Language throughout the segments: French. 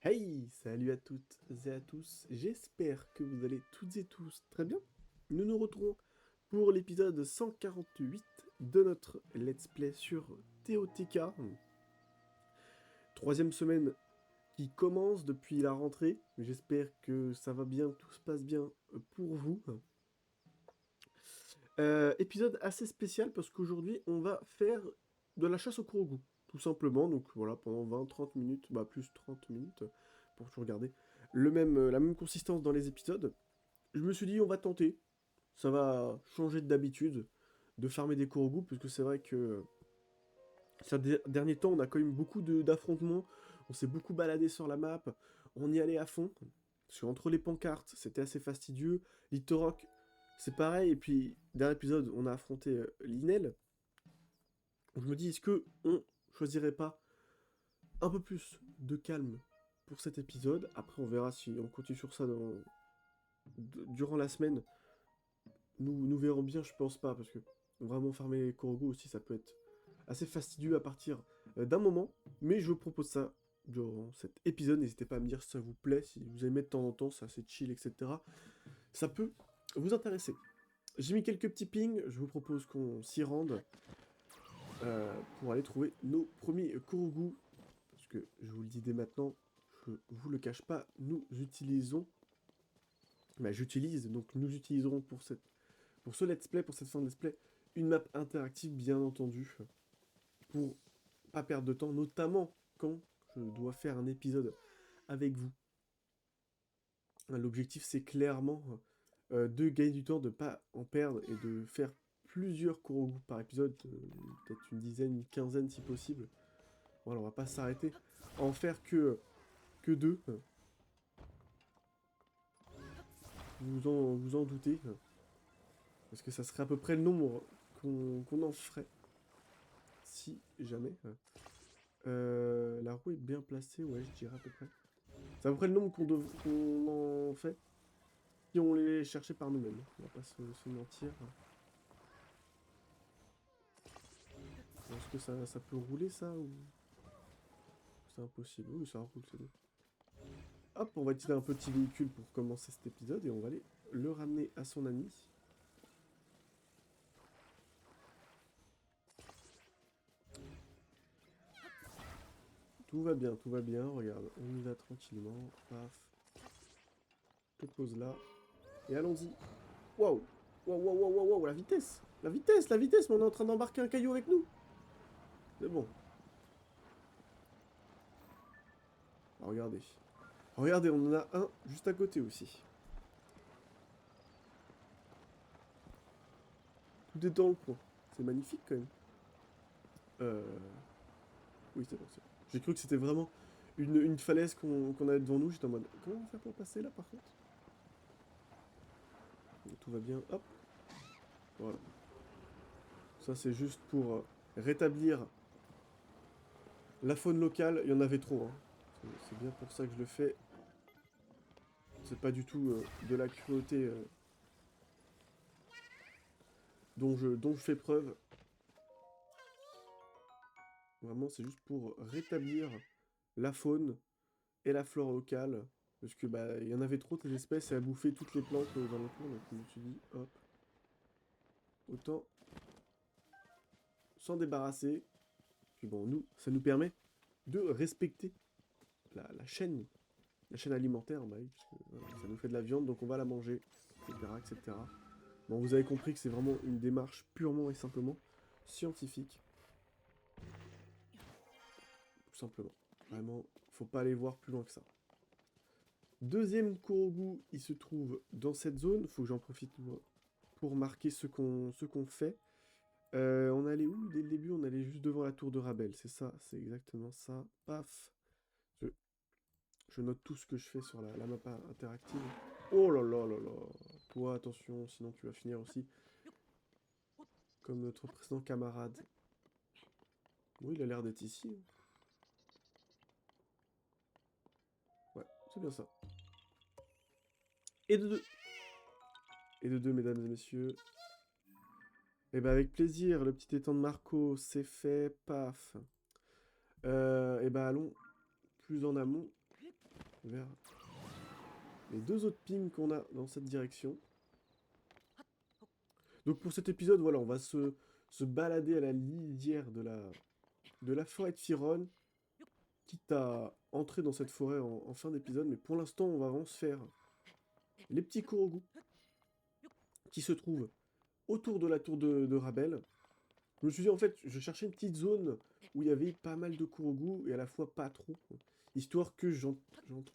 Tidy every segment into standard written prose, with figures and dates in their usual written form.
Hey, salut à toutes et à tous, j'espère que vous allez toutes et tous très bien. Nous nous retrouvons pour l'épisode 148 de notre let's play sur TOTK. Troisième semaine qui commence depuis la rentrée, j'espère que ça va bien, tout se passe bien pour vous. Épisode assez spécial parce qu'aujourd'hui on va faire de la chasse au Kurogu, tout simplement. Donc voilà, pendant 20-30 minutes, bah plus 30 minutes pour tout regarder. La même consistance dans les épisodes. Je me suis dit on va tenter, ça va changer d'habitude de farmer des Kurogu, parce que c'est vrai que ces derniers temps on a quand même beaucoup d'affrontements, on s'est beaucoup baladé sur la map, on y allait à fond. Parce qu'entre les pancartes, c'était assez fastidieux. Litorok, c'est pareil. Et puis, dernier épisode, on a affronté Linel. Je me dis, est-ce que on choisirait pas un peu plus de calme pour cet épisode? Après, on verra si on continue sur ça durant la semaine. Nous verrons bien, je pense pas, parce que vraiment farmer les Korogu aussi, ça peut être assez fastidieux à partir d'un moment. Mais je vous propose ça durant cet épisode. N'hésitez pas à me dire si ça vous plaît, si vous aimez de temps en temps, c'est assez chill, etc. Ça peut vous intéresser. J'ai mis quelques petits pings, je vous propose qu'on s'y rende pour aller trouver nos premiers Kurogu. Parce que je vous le dis dès maintenant, je vous le cache pas, nous utilisons... Bah j'utilise, donc nous utiliserons pour ce let's play, pour cette fin de let's play, une map interactive bien entendu, pour pas perdre de temps, notamment quand je dois faire un épisode avec vous. L'objectif c'est clairement de gagner du temps, de pas en perdre et de faire plusieurs Kurogu par épisode, peut-être une dizaine, une quinzaine si possible. Voilà, on va pas s'arrêter à en faire que deux. Vous en doutez. Parce que ça serait à peu près le nombre qu'on en ferait. Si jamais. La roue est bien placée, ouais, je dirais à peu près. C'est à peu près le nombre qu'on en fait si on les cherchait par nous-mêmes. On va pas se mentir. Est-ce que ça peut rouler ça ou c'est impossible? Oui, ça roule, c'est bon. Hop, on va utiliser un petit véhicule pour commencer cet épisode et on va aller le ramener à son ami. Tout va bien, regarde, on y va tranquillement, paf. Je te pose là, et allons-y. Waouh! Waouh, waouh, waouh, waouh, waouh, la vitesse! La vitesse, la vitesse, mais on est en train d'embarquer un caillou avec nous! C'est bon. Alors, regardez. Regardez, on en a un juste à côté aussi. Tout est dans le coin. C'est magnifique quand même. Euh... Oui, c'est bon, c'est bon. J'ai cru que c'était vraiment une falaise qu'on avait devant nous. J'étais en mode, comment on va faire pour passer là par contre? Tout va bien, hop. Voilà. Ça, c'est juste pour rétablir la faune locale. Il y en avait trop, hein. C'est bien pour ça que je le fais. C'est pas du tout de la cruauté dont je fais preuve. Vraiment, c'est juste pour rétablir la faune et la flore locale. Parce que bah il y en avait trop des espèces et à bouffer toutes les plantes aux alentours. Donc je me suis dit, hop, autant s'en débarrasser. Puis bon, nous, ça nous permet de respecter la chaîne alimentaire, bah oui, parce que, voilà, ça nous fait de la viande, donc on va la manger, etc., etc. Bon, vous avez compris que c'est vraiment une démarche purement et simplement scientifique. Tout simplement. Vraiment, faut pas aller voir plus loin que ça. Deuxième Kurogu, il se trouve dans cette zone. Faut que j'en profite moi, pour marquer ce qu'on fait. On allait où dès le début? On allait juste devant la tour de Rabel. C'est ça, c'est exactement ça. Paf. Je, je note tout ce que je fais sur la map interactive. Oh là là là là. Toi, attention, sinon tu vas finir aussi comme notre précédent camarade. Oui, il a l'air d'être ici. Ouais, c'est bien ça. Et de deux. Et de deux, mesdames et messieurs. Eh ben avec plaisir, le petit étang de Marco, c'est fait, paf. Eh ben allons plus en amont. vers les 2 autres pings qu'on a dans cette direction. Donc pour cet épisode, voilà, on va se balader à la lisière de la forêt de Firon, quitte à entrer dans cette forêt en fin d'épisode, mais pour l'instant, on va vraiment se faire les petits Kurogu qui se trouvent autour de la tour de Rabel. Je me suis dit, en fait, je cherchais une petite zone où il y avait pas mal de Kurogu et à la fois pas trop, histoire que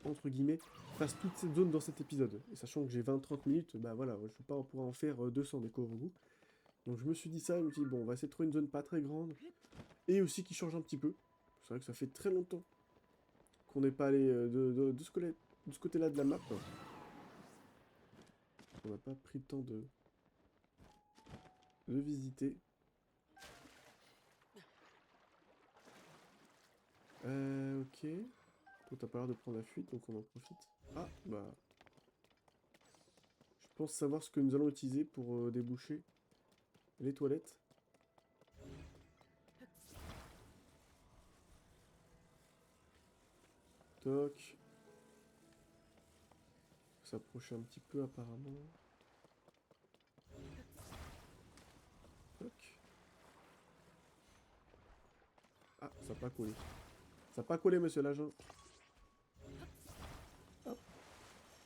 entre guillemets, fasse toute cette zone dans cet épisode. Et sachant que j'ai 20-30 minutes, bah voilà, je peux pas pouvoir en faire 200 des Kurogu. Donc je me suis dit ça, je me suis dit, bon, on va essayer de trouver une zone pas très grande, et aussi qui change un petit peu. C'est vrai que ça fait très longtemps qu'on n'est pas allé de ce côté-là de la map. On n'a pas pris le temps de visiter. Ok. Toi, t'as pas l'air de prendre la fuite, donc on en profite. Ah, bah... Je pense savoir ce que nous allons utiliser pour déboucher les toilettes. Toc. S'approcher un petit peu, apparemment. Toc. Ah, ça n'a pas collé. Ça n'a pas collé, monsieur l'agent. Hop.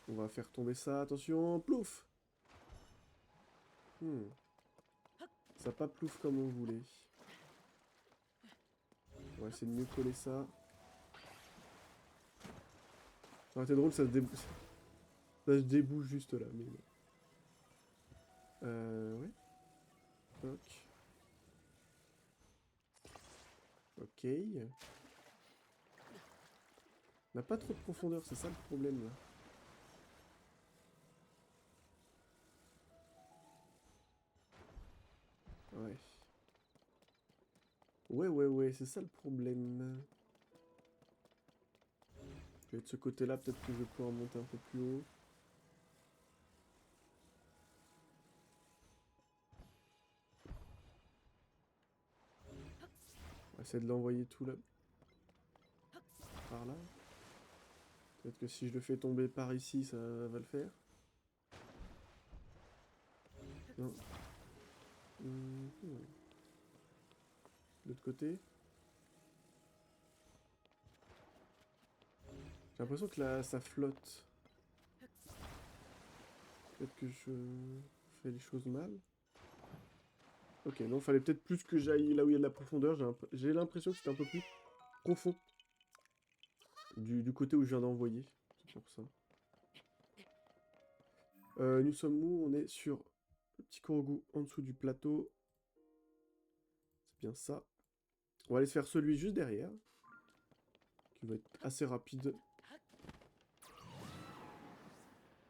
On va faire tomber ça, attention, plouf. Ça n'a pas plouf comme on voulait. On va essayer de mieux coller ça. Ça aurait été drôle, ça se débouche juste là, mais... ouais. Toc. Ok. On n'a pas trop de profondeur, c'est ça le problème, là. Ouais. Ouais, c'est ça le problème. Je vais de ce côté-là, peut-être que je vais pouvoir monter un peu plus haut. On va essayer de l'envoyer tout là. Par là. Peut-être que si je le fais tomber par ici, ça va le faire. Non. De l'autre côté. J'ai l'impression que là, ça flotte. Peut-être que je fais les choses mal. Ok, non, fallait peut-être plus que j'aille là où il y a de la profondeur. J'ai l'impression que c'était un peu plus profond. Du côté où je viens d'envoyer. C'est pour ça. Nous sommes où? On est sur le petit Kurogu en dessous du plateau. C'est bien ça. On va aller se faire celui juste derrière. Qui va être assez rapide.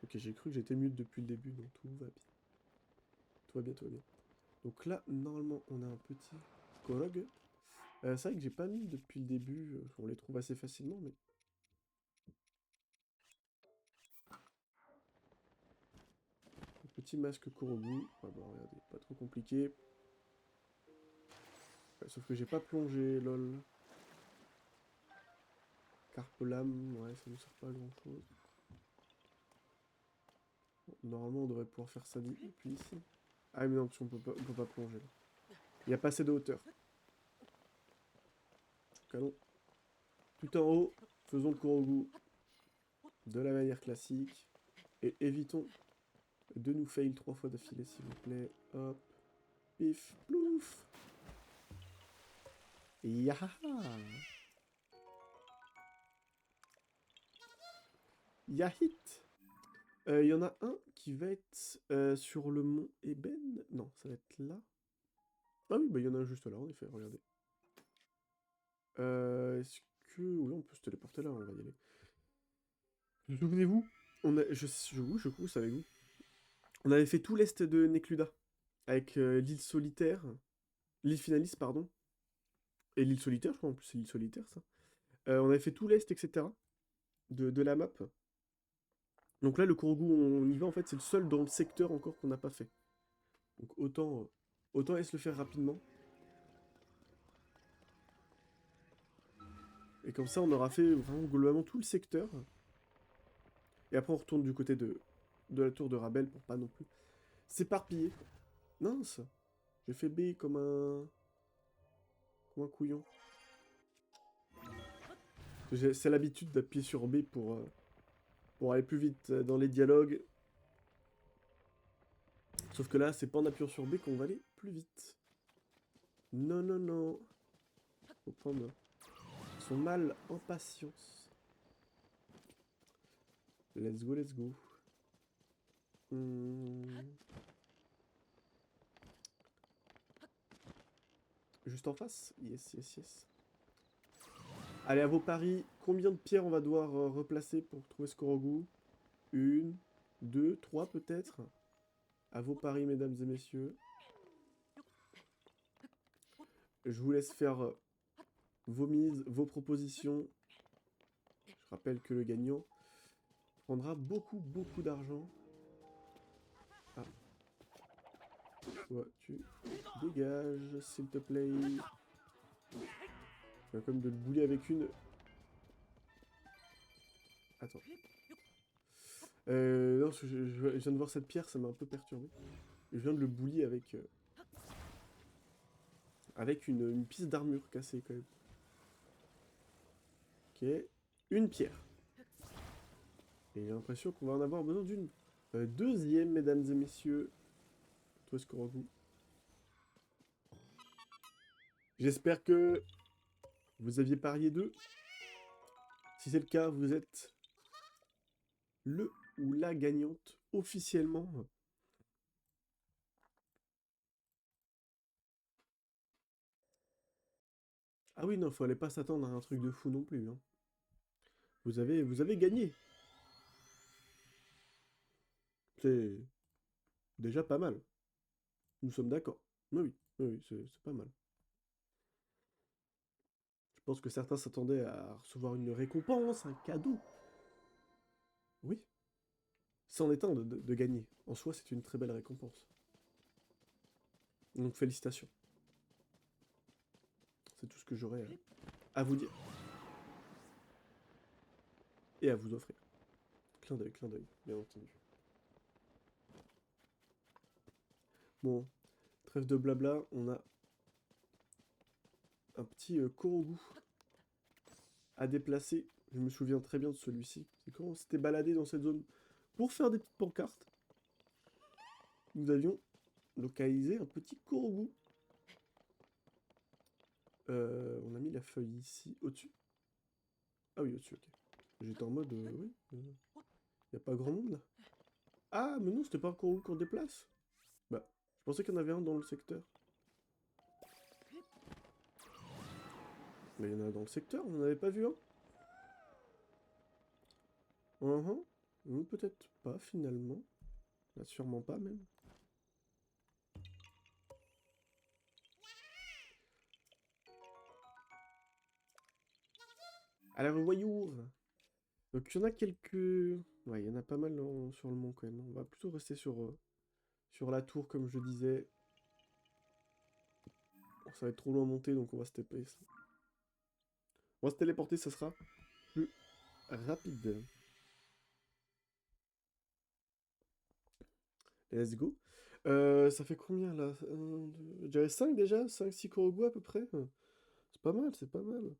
Ok, j'ai cru que j'étais mute depuis le début, donc tout va bien. Tout va bien, tout va bien. Donc là, normalement, on a un petit Korog. C'est vrai que j'ai pas mis depuis le début. On les trouve assez facilement, mais... Un petit masque Kurogu. Ah bah regardez, pas trop compliqué. Ouais, sauf que j'ai pas plongé, lol. Carpe lame, ouais, ça nous sert pas à grand chose. Bon, normalement, on devrait pouvoir faire ça depuis ici. Ah mais non, parce qu'on peut pas plonger là. Il n'y a pas assez de hauteur. Donc allons tout en haut, faisons le Kurogu de la manière classique. Et évitons de nous fail 3 fois d'affilée, s'il vous plaît. Hop, pif, plouf. Yahaha. Yahit. Il y en a un qui va être sur le mont Eben. Non, ça va être là. Ah oui, bah il y en a un juste là, en effet, regardez. Est-ce que... Oui, on peut se téléporter là, on va y aller. Souvenez-vous, on a... je couche avec vous. On avait fait tout l'est de Necluda. Avec l'île solitaire. L'île finaliste, pardon. Et l'île solitaire, je crois, en plus c'est l'île solitaire, ça. On avait fait tout l'est, etc. De la map. Donc là, le Kurogu, on y va, en fait, c'est le seul dans le secteur encore qu'on n'a pas fait. Donc autant laisse le faire rapidement. Et comme ça, on aura fait vraiment globalement tout le secteur. Et après, on retourne du côté de la tour de Rabel pour pas non plus s'éparpiller. Mince, j'ai fait B comme un couillon. C'est l'habitude d'appuyer sur B pour aller plus vite dans les dialogues. Sauf que là, c'est pas en appuyant sur B qu'on va aller plus vite. Non, non, non. Faut prendre son mal en patience. Let's go, let's go. Juste en face? Yes, yes, yes. Allez, à vos paris, combien de pierres on va devoir replacer pour trouver ce Korogu? 1, 2, 3 peut-être? À vos paris, mesdames et messieurs. Je vous laisse faire vos mises, vos propositions. Je rappelle que le gagnant prendra beaucoup, beaucoup d'argent. Ah. Toi, tu dégages, s'il te plaît. Je vais comme de le bouler avec une... Attends. Non, parce que je viens de voir cette pierre, ça m'a un peu perturbé. Je viens de le bouler avec une piste d'armure cassée, quand même. Ok. Une pierre. Et j'ai l'impression qu'on va en avoir besoin d'une deuxième, mesdames et messieurs. Toi, ce Korogu. J'espère que vous aviez parié 2. Si c'est le cas, vous êtes le ou la gagnante officiellement. Ah oui, non, fallait pas s'attendre à un truc de fou non plus. Hein. Vous avez gagné. C'est déjà pas mal. Nous sommes d'accord. Oui, c'est pas mal. Je pense que certains s'attendaient à recevoir une récompense, un cadeau. Oui, c'en est un de gagner. En soi, c'est une très belle récompense. Donc félicitations. C'est tout ce que j'aurais à vous dire. Et à vous offrir. Clin d'œil, bien entendu. Bon, trêve de blabla, on a un petit Korogu à déplacer. Je me souviens très bien de celui-ci. C'est quand on s'était baladé dans cette zone pour faire des petites pancartes. Nous avions localisé un petit Korogu. On a mis la feuille ici, au-dessus. Ah oui, au-dessus, ok. J'étais en mode, oui, y a pas grand monde là. Ah, mais non, c'était pas un Korogu qu'on déplace. Bah, je pensais qu'il y en avait un dans le secteur. Mais il y en a dans le secteur, on n'en avait pas vu un. Peut-être pas finalement. Bah, sûrement pas même. Alors, voyons. Donc, il y en a quelques... Ouais, il y en a pas mal sur le mont quand même. On va plutôt rester sur la tour, comme je disais. Bon, ça va être trop loin à monter, donc on va se TP. On va se téléporter, ça sera plus rapide. Let's go. Ça fait combien là? J'avais 5 déjà? 5-6 Korogu à peu près? C'est pas mal, c'est pas mal.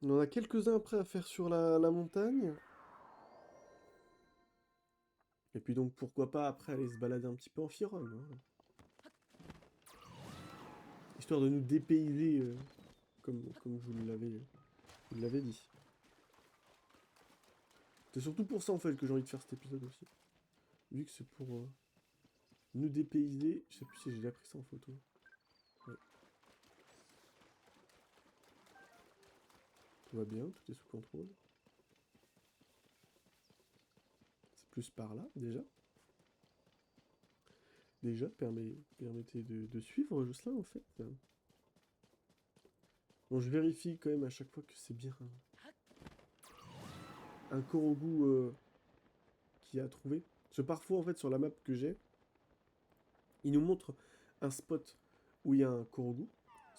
On en a quelques-uns après à faire sur la montagne. Et puis donc pourquoi pas après aller se balader un petit peu en Fironne. Hein. Histoire de nous dépayser comme je vous l'avais dit. C'est surtout pour ça en fait que j'ai envie de faire cet épisode aussi. Vu que c'est pour nous dépayser. Je sais plus si j'ai déjà pris ça en photo. Ouais. Tout va bien, tout est sous contrôle. C'est plus par là déjà. Déjà, permettez de suivre Jocelyn en fait. Bon, je vérifie quand même à chaque fois que c'est bien un Korogu qui a trouvé. Parce que parfois en fait sur la map que j'ai, il nous montre un spot où il y a un Korogu.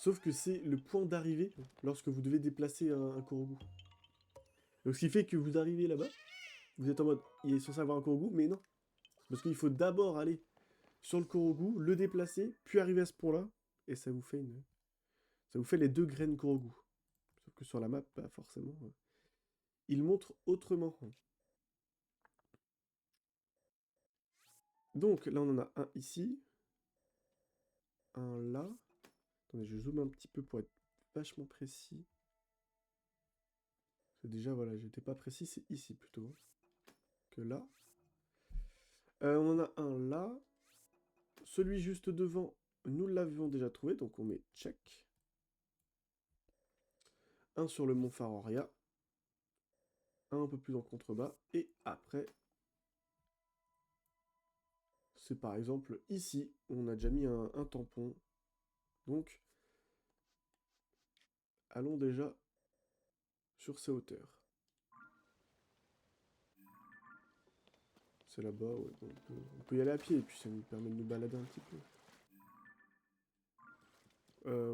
Sauf que c'est le point d'arrivée lorsque vous devez déplacer un Korogu. Donc ce qui fait que vous arrivez là-bas, vous êtes en mode, il est censé avoir un Korogu, mais non. Parce qu'il faut d'abord aller sur le Korogu, le déplacer, puis arriver à ce point-là, et ça vous fait les 2 graines Korogu. Sauf que sur la map, pas forcément. Il montre autrement. Donc là, on en a un ici. Un là. Attendez, je zoome un petit peu pour être vachement précis. Parce que déjà, voilà, j'étais pas précis, c'est ici plutôt. Que là. On en a un là. Celui juste devant, nous l'avions déjà trouvé, donc on met check. Un sur le mont Faroria. Un peu plus en contrebas. Et après, c'est par exemple ici, où on a déjà mis un tampon. Donc, allons déjà sur ces hauteurs. C'est là-bas, ouais. On peut y aller à pied, et puis ça nous permet de nous balader un petit peu.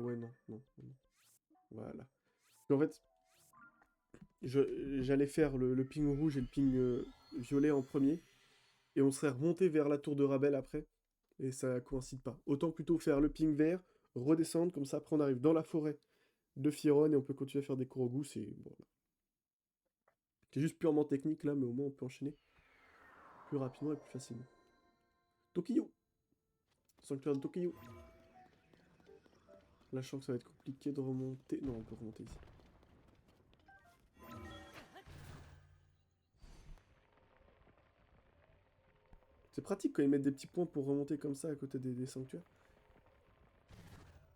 Ouais, non. Voilà. En fait, j'allais faire le ping rouge et le ping violet en premier, et on serait remonté vers la tour de Rabel après, et ça coïncide pas. Autant plutôt faire le ping vert, redescendre, comme ça après on arrive dans la forêt de Firon, et on peut continuer à faire des Korogu, c'est... Bon, c'est juste purement technique là, mais au moins on peut enchaîner plus rapidement et plus facilement. Tokyo! Sanctuaire de Tokyo! Là, je sens que ça va être compliqué de remonter. Non, on peut remonter ici. C'est pratique quand ils mettent des petits points pour remonter comme ça à côté des sanctuaires.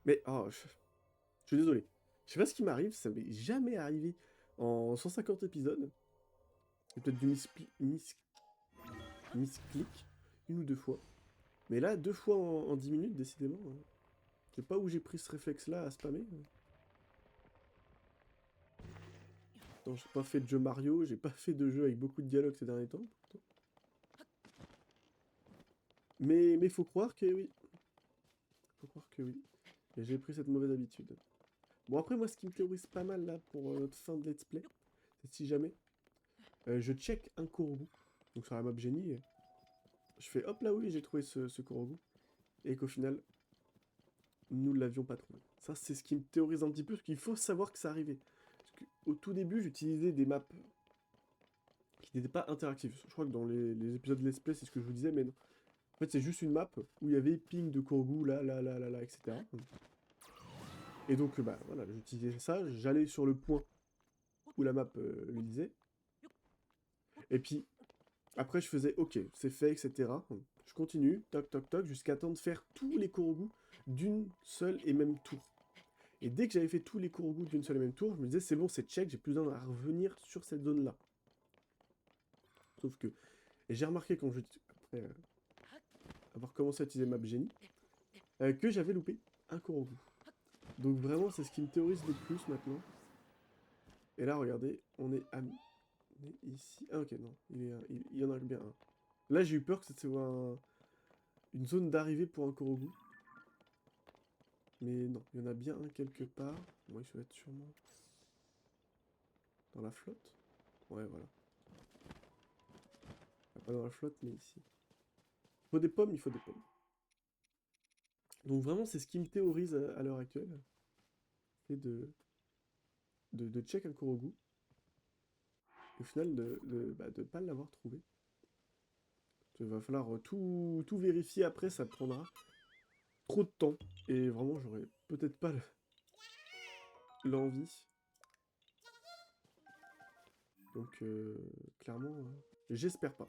Mais, oh, je suis désolé. Je sais pas ce qui m'arrive, ça m'est jamais arrivé en 150 épisodes. C'est peut-être du misclick, une ou deux fois. Mais là, 2 fois en 10 minutes, décidément. Je sais pas où j'ai pris ce réflexe-là à spammer. Non, j'ai pas fait de jeu Mario, j'ai pas fait de jeu avec beaucoup de dialogue ces derniers temps. Pourtant. Mais faut croire que oui. Faut croire que oui. Et j'ai pris cette mauvaise habitude. Bon, après, moi, ce qui me théorise pas mal, là, pour notre fin de let's play, c'est si jamais je check un Korogu, donc sur la map génie, je fais hop là, oui, j'ai trouvé ce Korogu, et qu'au final, nous ne l'avions pas trouvé. Ça, c'est ce qui me théorise un petit peu, parce qu'il faut savoir que ça arrivait. Parce qu'au tout début, j'utilisais des maps qui n'étaient pas interactives. Je crois que dans les épisodes de let's play, c'est ce que je vous disais, mais non. En fait, c'est juste une map où il y avait ping de Korogu, là, etc. Et donc, bah voilà, j'utilisais ça, j'allais sur le point où la map le disait. Et puis, après, je faisais OK, c'est fait, etc. Je continue, toc, jusqu'à temps de faire tous les Korogu d'une seule et même tour. Et dès que j'avais fait tous les Korogu d'une seule et même tour, je me disais, c'est bon, c'est check, j'ai plus besoin de revenir sur cette zone-là. Sauf que, et j'ai remarqué quand après avoir commencé à utiliser Map Genie, que j'avais loupé un Korogu. Donc vraiment, c'est ce qui me théorise le plus maintenant. Et là, regardez, on est ici. Ah ok, non, il y en a bien un. Là, j'ai eu peur que c'était une zone d'arrivée pour un Korogu. Mais non, il y en a bien un quelque part. Moi, il doit être sûrement dans la flotte. Ouais, voilà. Pas dans la flotte, mais ici. Il faut des pommes, il faut des pommes. Donc vraiment, c'est ce qui me théorise à l'heure actuelle. C'est de check un Korogu. Et au final, de pas l'avoir trouvé. Il va falloir tout vérifier après, ça prendra trop de temps. Et vraiment, j'aurais peut-être pas l'envie. Donc, clairement, j'espère pas.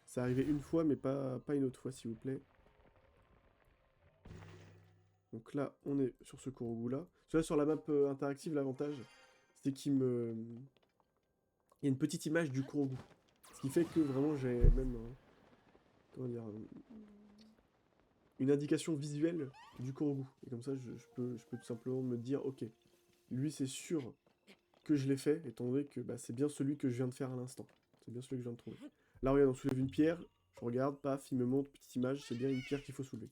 C'est arrivé une fois, mais pas une autre fois, s'il vous plaît. Donc là, on est sur ce Korogu-là. Là, sur la map interactive, l'avantage, c'est qu'il me... Il y a une petite image du Korogu. Ce qui fait que vraiment, j'ai même... comment dire... une indication visuelle du Korogu. Et comme ça, je peux tout simplement me dire, ok, lui, c'est sûr que je l'ai fait, étant donné que bah, c'est bien celui que je viens de faire à l'instant. C'est bien celui que je viens de trouver. Là, regarde, on soulève une pierre, je regarde, paf, il me montre, petite image, c'est bien une pierre qu'il faut soulever.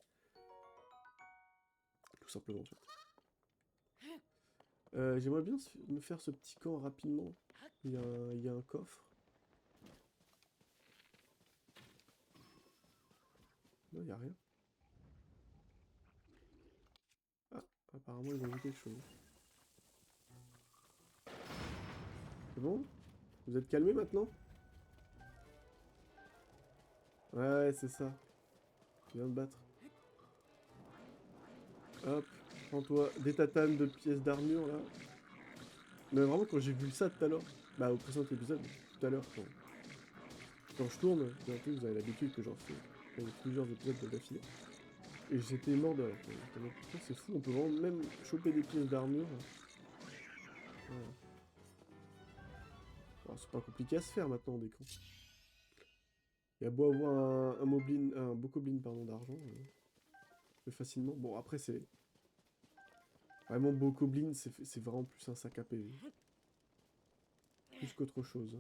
Tout simplement, en fait. J'aimerais bien me faire ce petit camp rapidement. Il y a un coffre. Non, il n'y a rien. Ah, apparemment ils ont vu quelque chose. C'est bon? Vous êtes calmés maintenant? Ouais, c'est ça. Viens te battre. Hop, prends-toi des tatanes de pièces d'armure là. Mais vraiment, quand j'ai vu ça tout à l'heure, bah au précédent épisode, tout à l'heure, quand je tourne, en plus vous avez l'habitude que j'en fais plusieurs épisodes de d'affilée. Et j'étais mort de rire. J'étais en mode, putain, c'est fou, on peut vraiment même choper des pièces d'armure. Voilà. Alors, c'est pas compliqué à se faire maintenant des camps. Il y a beau avoir un bokoblin pardon, d'argent, plus facilement. Bon, après, c'est vraiment bokoblin, c'est vraiment plus un sac à PV. Plus qu'autre chose.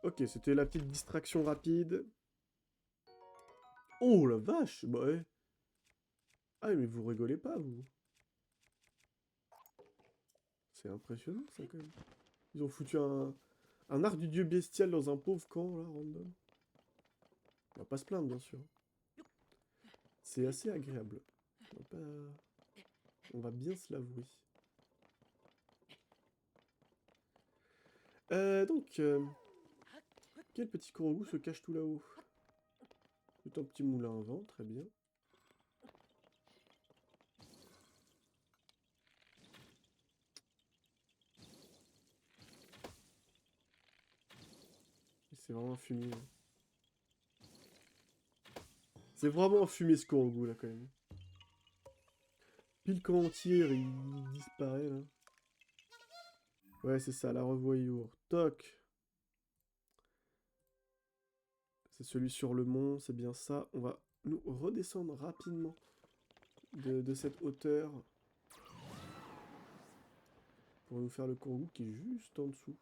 Ok, c'était la petite distraction rapide. Oh la vache! Bah ouais. Ah, mais vous rigolez pas, vous. C'est impressionnant, ça, quand même. Ils ont foutu un arc du dieu bestial dans un pauvre camp, là, random. On va pas se plaindre, bien sûr. C'est assez agréable. On va bien se l'avouer. Donc, quel petit Korogu se cache tout là-haut? C'est un petit moulin à vent, très bien. C'est vraiment un fumier. C'est vraiment un fumier ce Korogu, là, quand même. Puis le camp entier, il disparaît, là. Ouais, c'est ça, la revoyure. Toc! C'est celui sur le mont, c'est bien ça. On va nous redescendre rapidement de cette hauteur pour nous faire le Korogu qui est juste en dessous.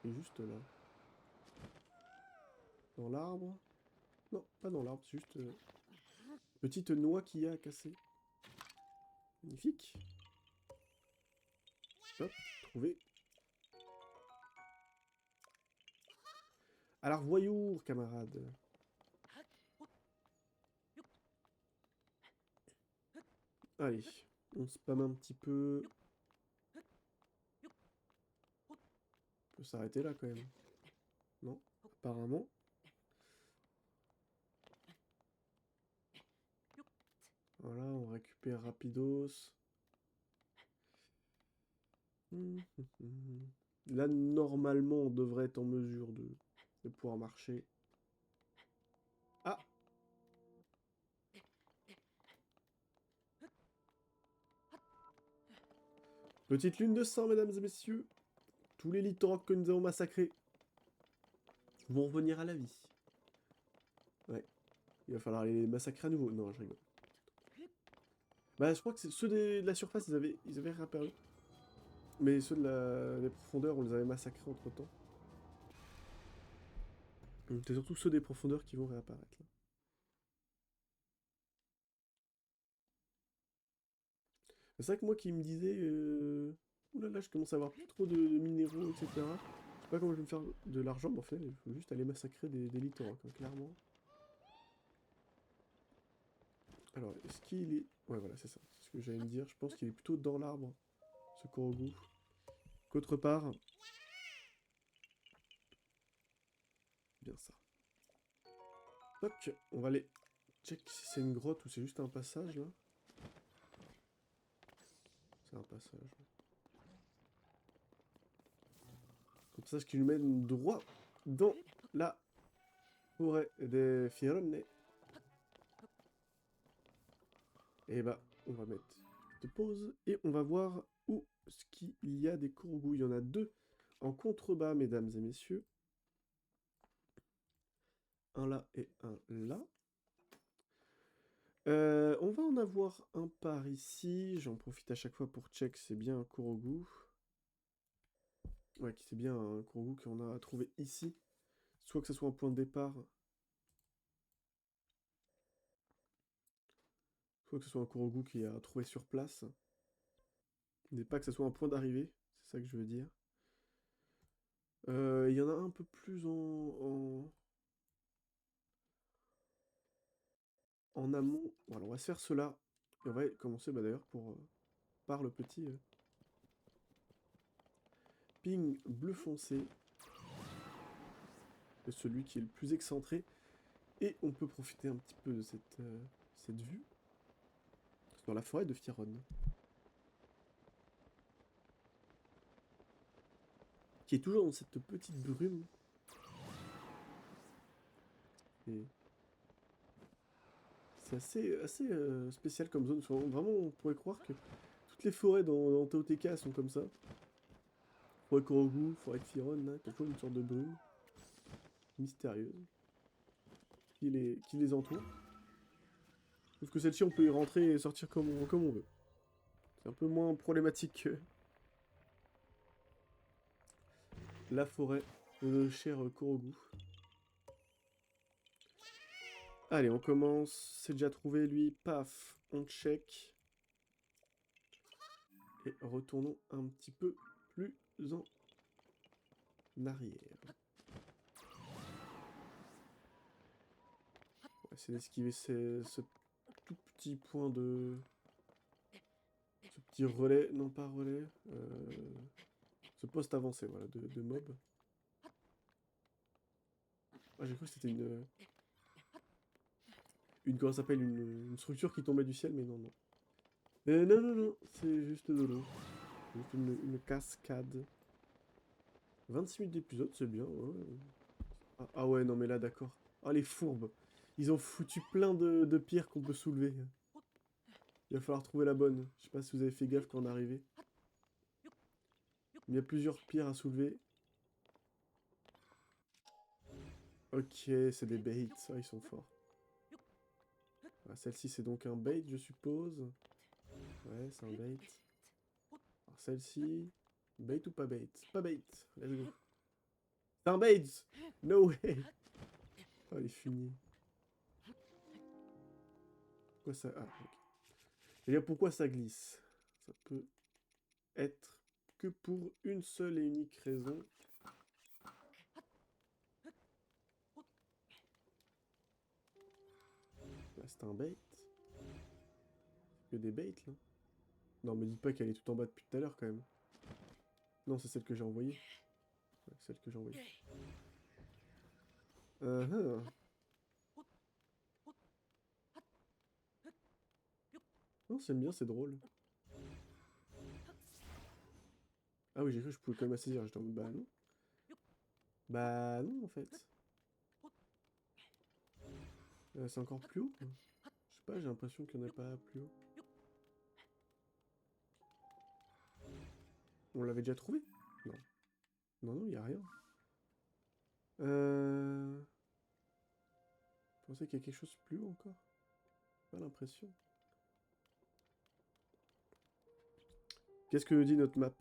Il est juste là. Dans l'arbre? Non, pas dans l'arbre, c'est juste... petite noix qu'il y a à casser. Magnifique. Hop, trouvé. Alors, voyour, camarade. Allez, on spam un petit peu. On peut s'arrêter là, quand même. Non, apparemment. Voilà, on récupère rapidos. Là, normalement, on devrait être en mesure de pouvoir marcher. Ah! Petite lune de sang, mesdames et messieurs. Tous les Litorocs que nous avons massacrés vont revenir à la vie. Ouais. Il va falloir les massacrer à nouveau. Non, je rigole. Bah, je crois que ceux de la surface, ils avaient réapparu. Mais ceux des profondeurs, on les avait massacrés entre-temps. C'est surtout ceux des profondeurs qui vont réapparaître, là. C'est vrai que moi qui me disais... Ouh là là, je commence à avoir plus trop de minéraux, etc. Je sais pas comment je vais me faire de l'argent, mais en fait, il faut juste aller massacrer des littoraux, hein, clairement. Alors, est-ce qu'il est... Ouais, voilà, c'est ça. C'est ce que j'allais me dire. Je pense qu'il est plutôt dans l'arbre, ce Korogu. Qu'autre part... Bien ça. Toc, on va aller check si c'est une grotte ou c'est juste un passage, là. C'est un passage. Un passage qui nous mène droit dans la forêt des Fironne. Et bah, on va mettre de pause et on va voir où ce qu'il y a des Korogu. Il y en a deux en contrebas, mesdames et messieurs. Un là et un là. On va en avoir un par ici. J'en profite à chaque fois pour check c'est bien un Korogu. Ouais, c'est bien un Korogu qu'on a trouvé ici. Soit que ce soit un point de départ, faut que ce soit un Kurogu qui a trouvé sur place. Et pas que ce soit un point d'arrivée, c'est ça que je veux dire. Il y en a un peu plus en amont. Voilà, on va se faire cela. Et on va commencer d'ailleurs par le petit ping bleu foncé. C'est celui qui est le plus excentré. Et on peut profiter un petit peu de cette vue. Dans la forêt de Fironne. Qui est toujours dans cette petite brume. Et c'est assez spécial comme zone. Vraiment, on pourrait croire que toutes les forêts dans TOTK sont comme ça. Forêt Korogu, forêt de Fironne, là, toujours une sorte de brume mystérieuse qui les entoure. Sauf que celle-ci, on peut y rentrer et sortir comme on veut. C'est un peu moins problématique que la forêt de cher Korogu. Allez, on commence. C'est déjà trouvé, lui. Paf, on check. Et retournons un petit peu plus en arrière. On va essayer d'esquiver ce tout petit point de... Ce petit relais, non pas relais, ce poste avancé, voilà, de mob. Ah, j'ai cru que c'était comment ça s'appelle, une structure qui tombait du ciel, mais non, non. Non, non, non, c'est juste de l'eau. Juste une cascade. 26 minutes d'épisode, c'est bien, ouais. Ah ouais, non mais là, d'accord. Ah, les fourbes. Ils ont foutu plein de pierres qu'on peut soulever. Il va falloir trouver la bonne. Je sais pas si vous avez fait gaffe quand on est arrivé. Il y a plusieurs pierres à soulever. Ok, c'est des baits. Ah, ils sont forts. Ah, celle-ci, c'est donc un bait, je suppose. Ouais, c'est un bait. Alors celle-ci... Bait ou pas bait? Pas bait. Let's go. C'est un bait! No way! Oh, il est fini. Pourquoi ça... Ah, ok. Et bien, pourquoi ça glisse? Ça peut être que pour une seule et unique raison. Là, c'est un bait. Que des baits, là. Non, me dites pas qu'elle est tout en bas depuis tout à l'heure, quand même. Non, c'est celle que j'ai envoyée. Ouais, celle que j'ai envoyée. Uh-huh. Non, c'est bien, c'est drôle. Ah oui, j'ai cru que je pouvais quand même la saisir. J'étais en mode, bah non. Bah non, en fait. C'est encore plus haut, quoi. Je sais pas, j'ai l'impression qu'il n'y en a pas plus haut. On l'avait déjà trouvé? Non. Non, non, il n'y a rien. Je pensais qu'il y a quelque chose plus haut encore. Pas l'impression. Qu'est-ce que dit notre map?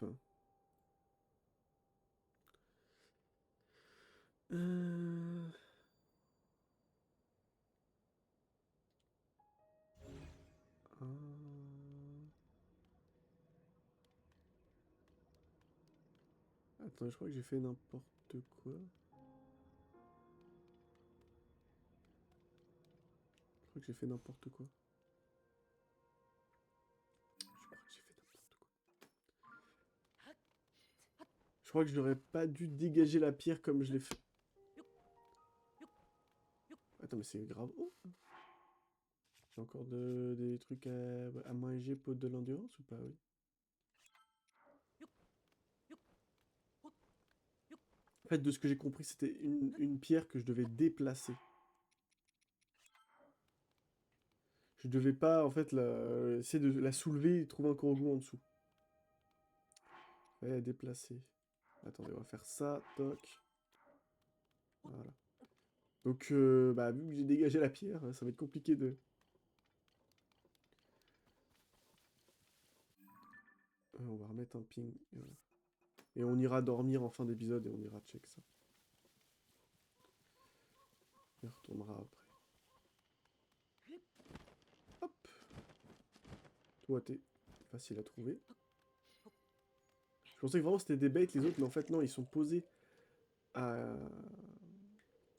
Euh... ah. Attends, je crois que j'ai fait n'importe quoi. Je crois que j'ai fait n'importe quoi. Je crois que j'ai fait n'importe quoi. Je crois que je n'aurais pas dû dégager la pierre comme je l'ai fait. Attends, mais c'est grave haut. J'ai encore des trucs à manger pour de l'endurance ou pas? Oui. En fait, de ce que j'ai compris, c'était une pierre que je devais déplacer. Je devais pas, en fait, essayer de la soulever et trouver un Korogu en dessous. Ouais, déplacer. Attendez, on va faire ça, toc. Voilà. Donc, bah, vu que j'ai dégagé la pierre, ça va être compliqué de... on va remettre un ping. Et, voilà. Et on ira dormir en fin d'épisode et on ira check ça. On y retournera après. Hop. exploiter. Facile à trouver. Je pensais que vraiment c'était des baits les autres, mais en fait non, ils sont posés à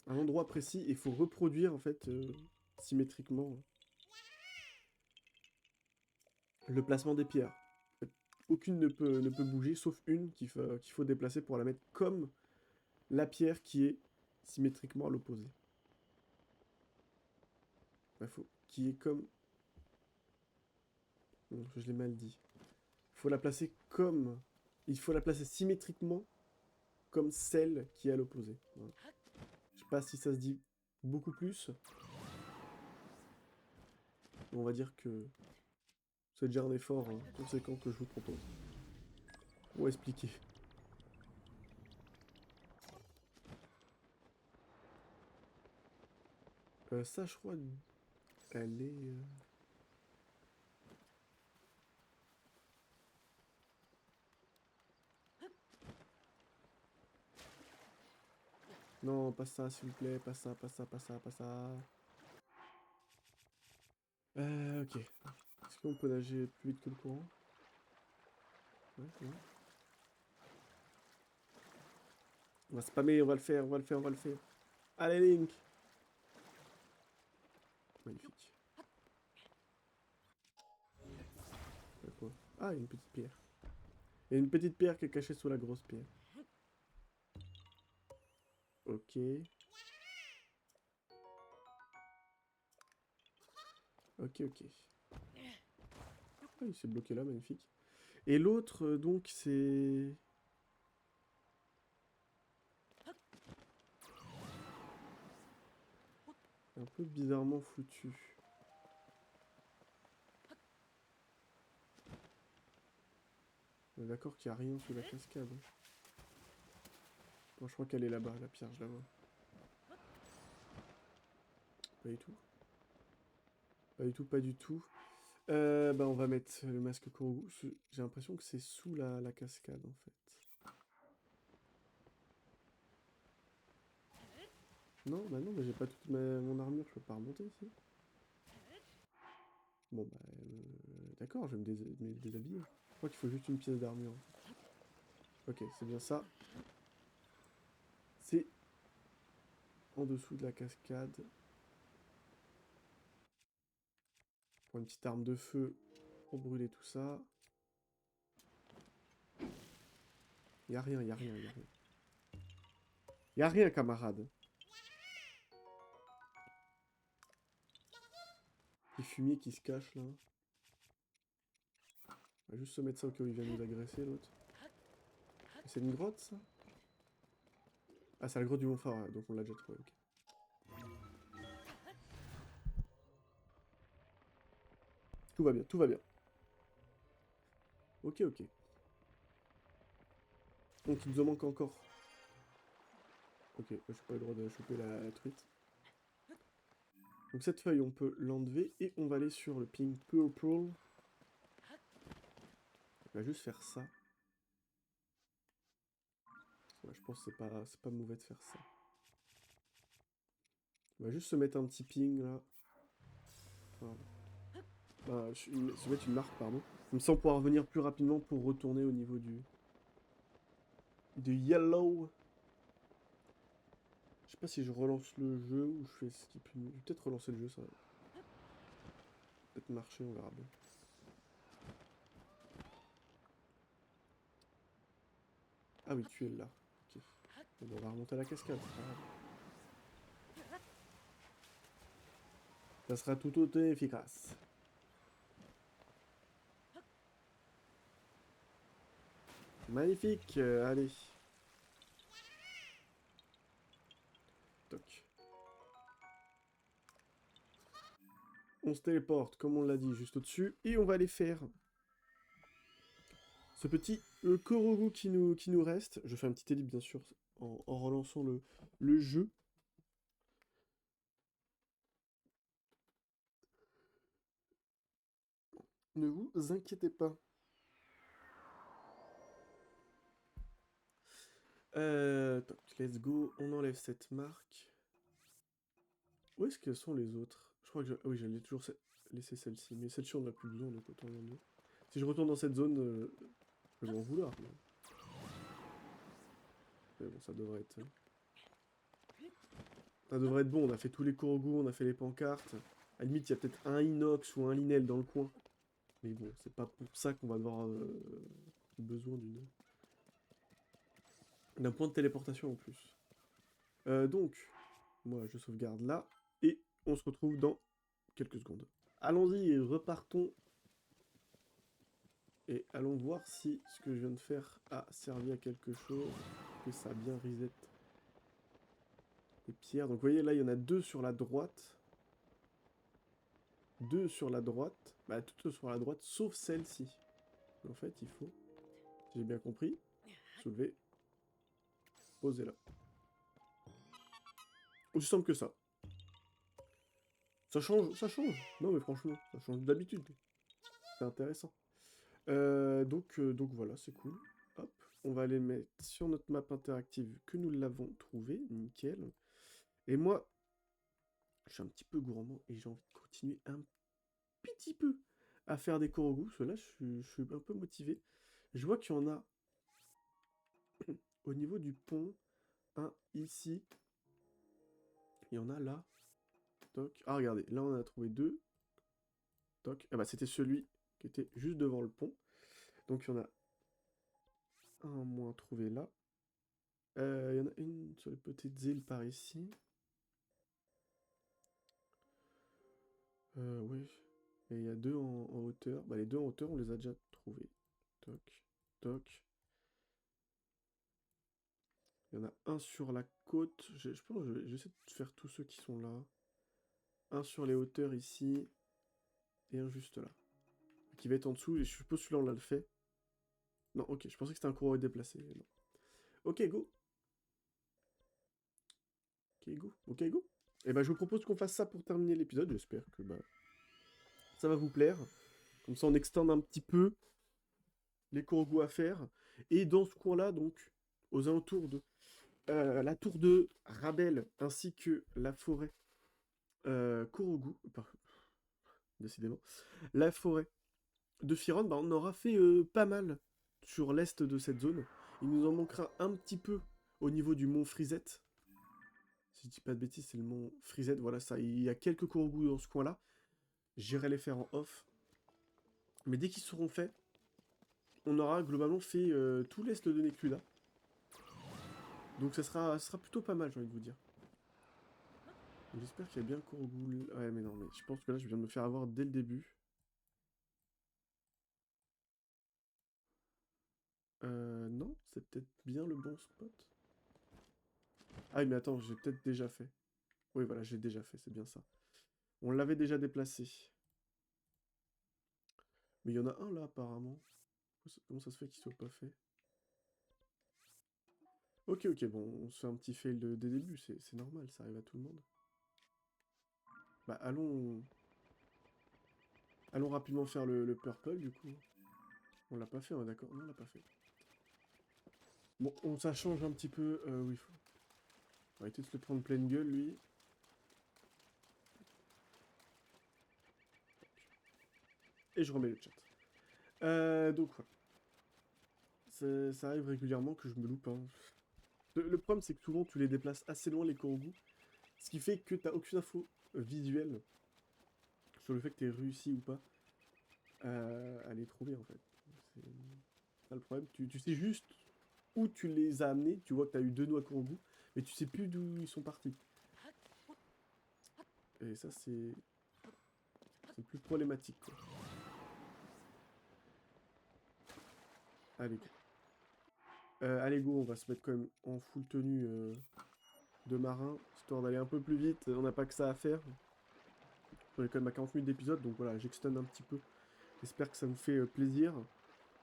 un endroit précis et il faut reproduire en fait symétriquement le placement des pierres. En fait, aucune ne peut bouger sauf une qu'il faut déplacer pour la mettre comme la pierre qui est symétriquement à l'opposé. Qui est comme... Non, je l'ai mal dit. Il faut la placer comme... Il faut la placer symétriquement comme celle qui est à l'opposé. Voilà. Je sais pas si ça se dit beaucoup plus. Mais on va dire que c'est déjà un effort conséquent que je vous propose. Pour expliquer. Ça, je crois, elle est... Non, pas ça, s'il vous plaît. Pas ça, pas ça, pas ça, pas ça. Ok. Est-ce qu'on peut nager plus vite que le courant? Ouais, ouais. On va spammer, on va le faire, on va le faire, on va le faire. Allez, Link! Magnifique. Quoi? Ah, une petite pierre. Il y a une petite pierre qui est cachée sous la grosse pierre. Ok. Ok, ok. Ah, il s'est bloqué là, magnifique. Et l'autre, donc, c'est... un peu bizarrement foutu. On est d'accord qu'il n'y a rien sous la cascade. Bon, je crois qu'elle est là-bas, la pierre, je la vois. Pas du tout. Pas du tout, pas du tout. Bah, on va mettre le masque Korogu. J'ai l'impression que c'est sous la cascade, en fait. Non, bah non, mais j'ai pas toute mon armure, je peux pas remonter ici. Bon, bah, d'accord, je vais me déshabiller. Je crois qu'il faut juste une pièce d'armure. Ok, c'est bien ça. C'est en dessous de la cascade. Pour une petite arme de feu pour brûler tout ça. Y a rien, y a rien, y a rien. Y a rien, camarade. Les fumiers qui se cachent là. On va juste se mettre ça au cas où il vient nous agresser l'autre. C'est une grotte ça? Ah, c'est la grotte du Mont Phare, donc on l'a déjà trouvé, ok. Tout va bien, tout va bien. Ok, ok. Donc il nous en manque encore. Ok, je n'ai pas le droit de choper la truite. Donc cette feuille, on peut l'enlever et on va aller sur le Pink Purple. On va juste faire ça. Ouais, je pense que c'est pas mauvais de faire ça. On va juste se mettre un petit ping là. Voilà. Se mettre une marque, pardon. Comme ça on pourra revenir plus rapidement pour retourner au niveau du yellow. Je sais pas si je relance le jeu ou je fais skip. Je vais peut-être relancer le jeu, ça va peut-être marcher, on verra bien. Ah oui, tu es là. Ok. Bon, on va remonter à la cascade, c'est pas grave. Ça sera tout autant efficace. Magnifique, allez. Toc. On se téléporte, comme on l'a dit, juste au-dessus. Et on va aller faire ce petit Korogu qui nous reste. Je fais un petit edit, bien sûr, en relançant le jeu. Ne vous inquiétez pas. Toc, let's go. On enlève cette marque. Où est-ce que sont les autres? Je crois que oui, j'allais toujours laisser celle-ci. Mais celle-ci, on n'a plus besoin, donc autant l'enlever. Si je retourne dans cette zone, je vais m'en vouloir. Mais bon, ça devrait être... Ça devrait être bon, on a fait tous les Korogu, on a fait les pancartes. À la limite, il y a peut-être un inox ou un linel dans le coin. Mais bon, c'est pas pour ça qu'on va avoir besoin d'un point de téléportation en plus. Donc, moi je sauvegarde là, et on se retrouve dans quelques secondes. Allons-y et repartons. Et allons voir si ce que je viens de faire a servi à quelque chose, que ça a bien reset les pierres. Donc vous voyez là, il y en a 2 sur la droite. 2 sur la droite. Bah toutes sur la droite, sauf celle-ci. En fait, il faut, si j'ai bien compris, soulever, poser là. Aussi simple que ça. Ça change, ça change. Non mais franchement, ça change d'habitude. C'est intéressant. Donc voilà, c'est cool. Hop, on va aller mettre sur notre map interactive que nous l'avons trouvé, nickel. Et moi, je suis un petit peu gourmand et j'ai envie de continuer un petit peu à faire des Korogu. Ceux-là, je suis un peu motivé. Je vois qu'il y en a au niveau du pont, un ici. Il y en a là. Toc. Ah, regardez, là on en a trouvé 2. Toc. Ah bah c'était celui qui était juste devant le pont. Donc il y en a un en moins trouvé là. Il y en a une sur les petites îles par ici. Oui. Et il y a 2 en hauteur. Bah les 2 en hauteur, on les a déjà trouvés. Toc. Toc. Il y en a un sur la côte. Je pense que j'essaie de faire tous ceux qui sont là. Un sur les hauteurs ici. Et un juste là. Qui va être en dessous. Et je suppose celui-là on l'a fait. Non, ok. Je pensais que c'était un courroie déplacé. Non. Ok, go. Ok, go. Ok, go. Et bah je vous propose qu'on fasse ça pour terminer l'épisode. J'espère que bah, ça va vous plaire. Comme ça on extend un petit peu les Korogu à faire. Et dans ce coin-là, donc, aux alentours de la tour de Rabel ainsi que la forêt Korogu, décidément, la forêt de Firon, bah, on aura fait pas mal sur l'est de cette zone. Il nous en manquera un petit peu au niveau du mont Frisette. Si je dis pas de bêtises, c'est le mont Frisette, voilà ça. Il y a quelques Korogu dans ce coin-là. J'irai les faire en off. Mais dès qu'ils seront faits, on aura globalement fait tout l'est de Nekluda. Donc ça sera plutôt pas mal, j'ai envie de vous dire. J'espère qu'il y a bien Korogu. Ouais, mais non, mais je pense que là, je viens de me faire avoir dès le début. Non, c'est peut-être bien le bon spot. Ah oui, mais attends, j'ai peut-être déjà fait. Oui, voilà, j'ai déjà fait, c'est bien ça. On l'avait déjà déplacé. Mais il y en a un là, apparemment. Comment ça se fait qu'il soit pas fait? Ok, ok, bon, on se fait un petit fail dès le début, c'est normal, ça arrive à tout le monde. Bah, allons rapidement faire le purple, du coup. On l'a pas fait, on est d'accord? Non, on l'a pas fait. Bon, ça change un petit peu. Oui, faut... On va arrêter de se le prendre pleine gueule, lui. Et je remets le chat. Donc, voilà. Ça arrive régulièrement que je me loupe. Hein. Le problème, c'est que souvent, tu les déplaces assez loin, les Korogu. Ce qui fait que t'as aucune info visuelle sur le fait que t'aies réussi ou pas à les trouver, en fait. C'est ça le problème. Tu sais juste où tu les as amenés. Tu vois que t'as eu 2 noix Korogu, mais tu sais plus d'où ils sont partis. Et ça, c'est plus problématique, quoi. Allez, go. Allez, go, on va se mettre quand même en full tenue de marin, histoire d'aller un peu plus vite. On n'a pas que ça à faire. On est quand même à 40 minutes d'épisode, donc voilà, j'extende un petit peu. J'espère que ça vous fait plaisir.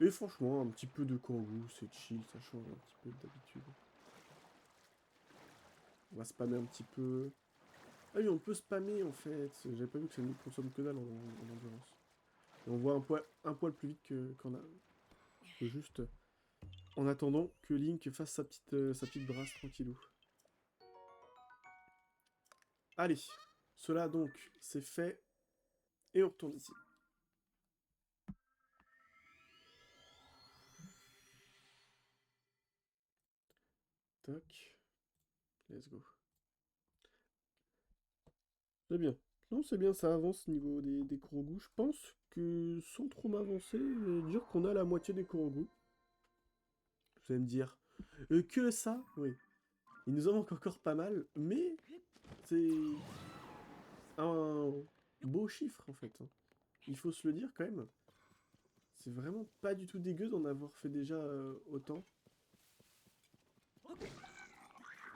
Et franchement, un petit peu de Korogu, c'est chill, ça change un petit peu d'habitude. On va spammer un petit peu. Ah oui, on peut spammer en fait. J'avais pas vu que ça ne consomme que dalle en endurance. Et on voit un poil plus vite qu'en a. Que juste en attendant que Link fasse sa petite brasse tranquillou. Allez, cela donc c'est fait. Et on retourne ici. Toc. Let's go. C'est bien. Non, c'est bien, ça avance au niveau des Kurogu. Je pense que sans trop m'avancer, je vais dire qu'on a la moitié des Kurogu. Vous allez me dire, que ça? Oui. Il nous en manque encore pas mal, mais c'est un beau chiffre en fait, hein. Il faut se le dire quand même. C'est vraiment pas du tout dégueu d'en avoir fait déjà autant. Je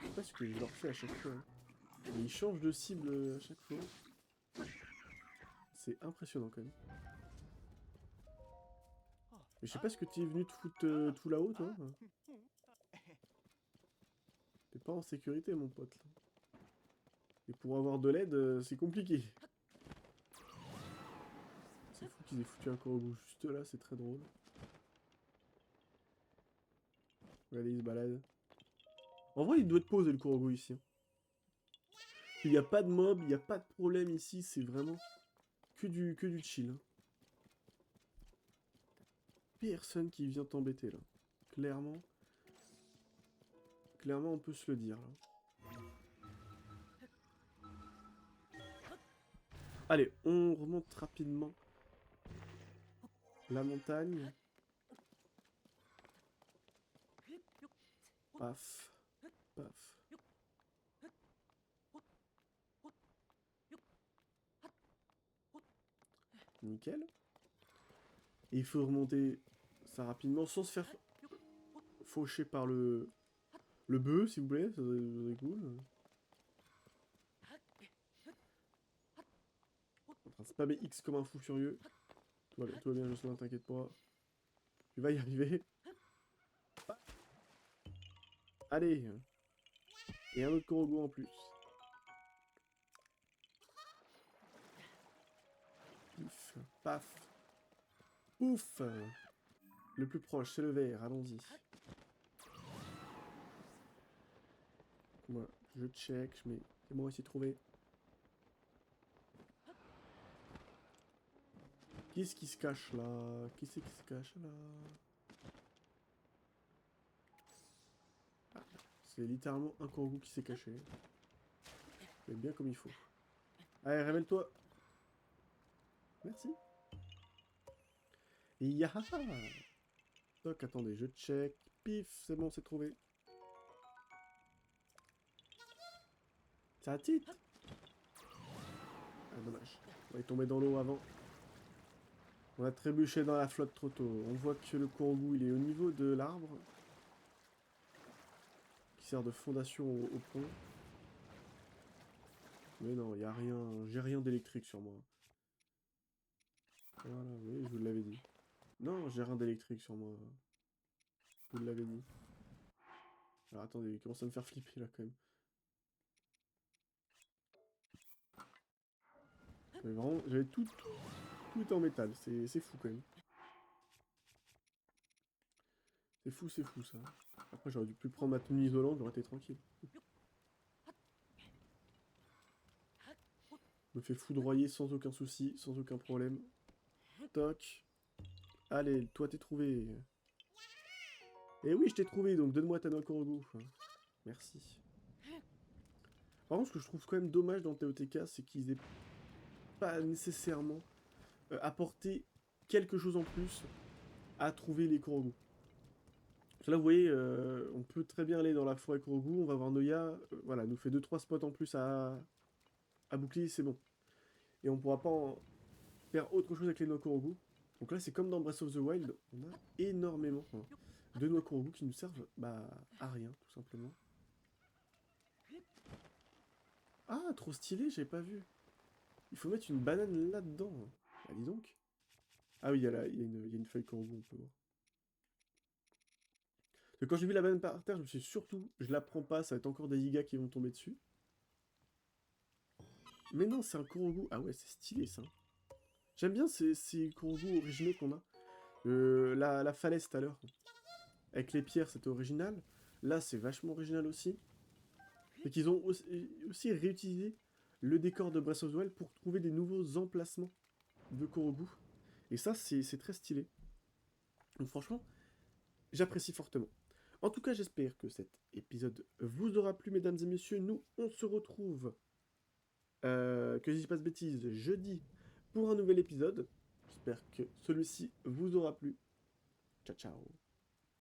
sais pas ce que je leur fais à chaque fois, hein. Mais ils changent de cible à chaque fois. C'est impressionnant quand même. Mais je sais pas ce que tu es venu te foutre tout là-haut, toi. T'es pas en sécurité, mon pote, là. Et pour avoir de l'aide, c'est compliqué. C'est fou qu'ils aient foutu un corbeau juste là, c'est très drôle. Regardez, il se balade. En vrai, il doit être posé le corbeau ici, hein. Il n'y a pas de mob, il n'y a pas de problème ici, c'est vraiment que du chill, hein. Personne qui vient t'embêter là. Clairement. Clairement, on peut se le dire là. Allez, on remonte rapidement la montagne. Paf. Paf. Nickel. Et il faut remonter ça rapidement sans se faire faucher par le bœuf, s'il vous plaît. Ça serait cool. En train de spammer X comme un fou furieux. Tout va bien, Jocelyn, t'inquiète pas. Tu vas y arriver. Allez. Et un autre Korogo en plus. Pif, paf. Ouf. Le plus proche, c'est le vert, allons-y. Moi, je check, mais c'est moi aussi trouvé. Qu'est-ce qui se cache là? Qui c'est qui se cache là? Ah, c'est littéralement un Korogo qui s'est caché. Mais bien comme il faut. Allez, révèle-toi. Merci. Yahaha. Toc, attendez, je check. Pif, c'est bon, c'est trouvé. Ça titre. Ah, dommage. On est tombé dans l'eau avant. On a trébuché dans la flotte trop tôt. On voit que le Korogu, il est au niveau de l'arbre. Qui sert de fondation au pont. Mais non, il n'y a rien. J'ai rien d'électrique sur moi. Voilà, oui, je vous l'avais dit. Non, j'ai rien d'électrique sur moi. Je vous l'avais dit. Alors attendez, il commence à me faire flipper là quand même. Mais vraiment, j'avais tout en métal. C'est fou quand même. C'est fou ça. Après, j'aurais dû plus prendre ma tenue isolante, j'aurais été tranquille. Me fait foudroyer sans aucun souci, sans aucun problème. Toc. Allez, toi t'es trouvé. Eh oui, je t'ai trouvé, donc donne-moi ta noix Korogu. Merci. Par contre, ce que je trouve quand même dommage dans TOTK, c'est qu'ils aient pas nécessairement apporté quelque chose en plus à trouver les Korogu. Parce que là, vous voyez, on peut très bien aller dans la forêt Korogu, on va voir Noya, voilà, nous fait 2-3 spots en plus à boucler, c'est bon. Et on pourra pas faire autre chose avec les noix Korogu. Donc là, c'est comme dans Breath of the Wild, on a énormément de noix Korogu qui nous servent à rien, tout simplement. Ah, trop stylé, j'avais pas vu. Il faut mettre une banane là-dedans. Bah dis donc. Ah oui, il y a une feuille Korogu, on peut voir. Parce que quand j'ai vu la banane par terre, je me suis dit, surtout, je la prends pas, ça va être encore des gigas qui vont tomber dessus. Mais non, c'est un Korogu. Ah ouais, c'est stylé ça. J'aime bien ces Korogu originaux qu'on a. La falaise tout à l'heure. Avec les pierres, c'était original. Là, c'est vachement original aussi. Et qu'ils ont aussi réutilisé le décor de Breath of the Wild pour trouver des nouveaux emplacements de Korogu. Et ça, c'est très stylé. Donc franchement, j'apprécie fortement. En tout cas, j'espère que cet épisode vous aura plu, mesdames et messieurs. Nous, on se retrouve, que je dis pas de bêtises, jeudi pour un nouvel épisode. J'espère que celui-ci vous aura plu. Ciao, ciao.